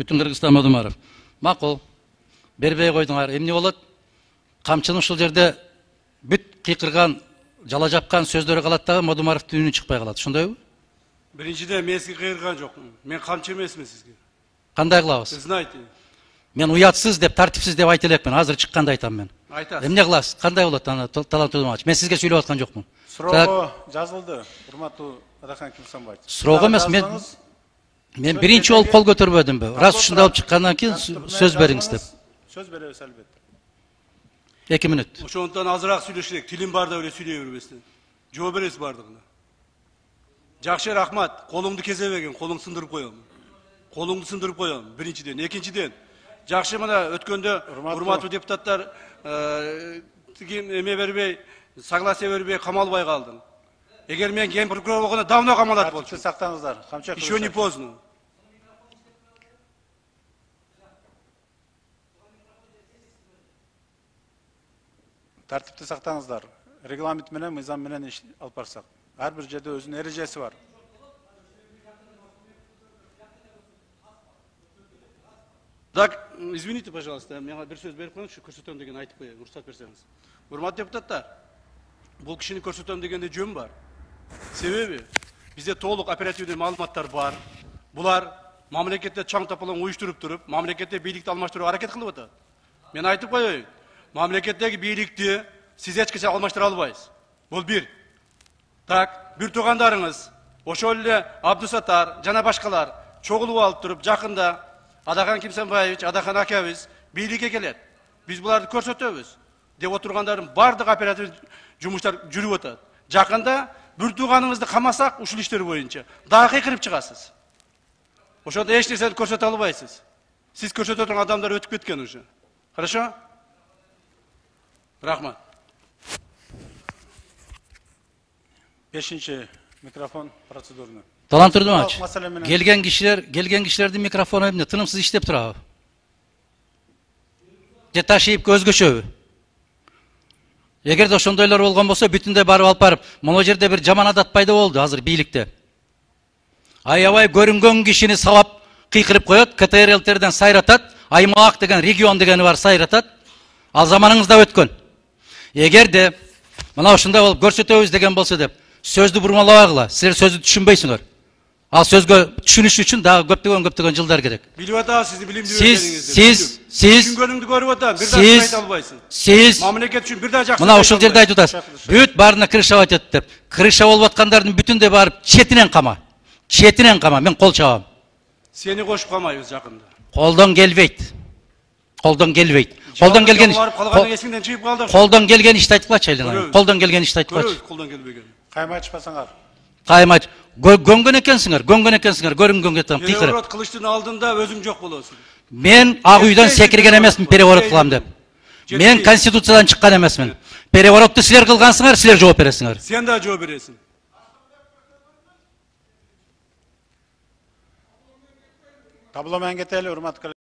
Бүтүн Кыргызстан Модумаров. Макул. Бербей койдуңар. Эмне болот? Камчынын ушул жерде бүт кыйкырган, жала жапкан сөздөрү калат дагы Модумаровдун үнү чыкпай калат. Ошондойбу? Биринчиден мен сизге кыйырган жокмун. Мен камчы эмесмин сизге. Кандай кылабыз? Сиз знайте. Мен уятсыз деп, тартипсиз деп айта элекмин. Азыр чыкканда айтам мен. Айтасыз. Эмне кыласыз? Кандай болот аны талант Модумарович? Мен сизге сүйлөп аткан жокмун. Суроо жазылды. Урматтуу Адахан Кимсанбаевич. Суроо эмес, мен биринчи болуп кол көтөрбөдүмбү. Раз ушундай болуп чыккандан кийин сөз бериңиз деп. Сөз беребиз албетте. 2 мүнөт. Ошондон азыраак сүйлөшөлүк. Тилим барда эле сүйлөй бербестен. Жооп бересиз бардыгына. Жакшы, рахмат. Колуңду кезебеген, колуңду сындырып коем. Колуңду сындырып коем. Биринчиден, экинчиден. Жакшы, мына өткөндө урматтуу депутаттар эме бербей, согласие бербей камалбай калдың. Эгер мен ген прокурор болгондо давно камалат болчу. Сактаңыздар. Еще не поздно. Тартипти сактаңыздар. Регламент менен, мыйзам менен иш алып барсак. Ар бир жерде өзүнүн эрежеси бар. Так, извините, пожалуйста, мага бир сөз берип коюңузчу, көрсөтөм деген айтып коеюн, уруксат берсеңиз. Урматтуу депутаттар, бул кишини көрсөтөм дегенде жөн бар. Себеби бизде толук оперативдүү маалыматтар бар. Булар мамлекетте чаң тапалаң уюштуруп туруп, мамлекетте бийликти алмаштырууга аракет кылып атат. Мен айтып коеюн, мамлекеттеги бийликти сиз эч качан алмаштыра албайсыз. Бул бир. Так, бир туугандарыңыз, ошол эле Абдусаттар жана башкалар чогулуп алып туруп, жакында Адахан Кимсанбаевич, Адахан акабыз бийликке келет. Биз буларды көрсөтөбүз деп отургандардын бардык оператив жумуштар жүрүп атат. Жакында бир тууганыңызды камасак, ушул иштер боюнча дагы кыйкырып чыгасыз. Ошондо эч нерсени көрсөтө албайсыз. Сиз көрсөтө турган адамдар өтүп кеткен уже. Хорошо? Рахмат. 5-ші микрофон процедурный. Талант Модумарович, келген кишилердин микрофону эмне тынымсыз иштеп турабы? Же ташыйып өзгөчөбү? Эгерде ошондойлор болгон болсо, бүтүндөй барып алып барып, могу жерде бир жаман адат пайда болду азыр бийликте. Аябай көрүнгөн кишини сабап кыйкырып коет, КТРЛтерден сайратат, аймак деген, регион дегени бар сайратат. Ал заманыңызда өткөн. Эгерде мына ушундай болуп көрсөтөбүз деген болсо деп, сөздү бурмалабагыла, силер сөздү түшүнбөйсүңөр. Ал сөзгө түшүнүш үчүн дагы көптөгөн жылдар керек. Билип атасыз, сизди билимдүү экениңизди. Түшүнгөнүңдү көрүп атам, бир дагы айта албайсың. Сиз мамлекет үчүн бир дагы жакшы. Мына ушул жерде айтып атасыз. Бүт баарына крыша атат деп. Крыша болуп аткандардын бүтүндөй барып четинен кама. Четинен кама, мен кол чабам. Сени кошуп калмайбыз жакында. Колдон келбейт. Колдон келбейт. Колдон келген колдон келген ишти айтып калчы айылыңа. Колдон келген ишти айтып калчы. Колдон келбеген. Кайма ачпасаңар. Каймач, гөнгөн экенсиңер, көрүнгөн кетем, кыйкырып. Переворот кылыштын алдында өзүң жок болосуң. Мен ак үйдөн секирген эмесмин, переворот кылам деп. Мен конституциядан чыккан эмесмин. Переворотту силер кылгансыңар, силер жооп бересиңер. Сен да жооп бересиң. Табло менен кетели, урматтуу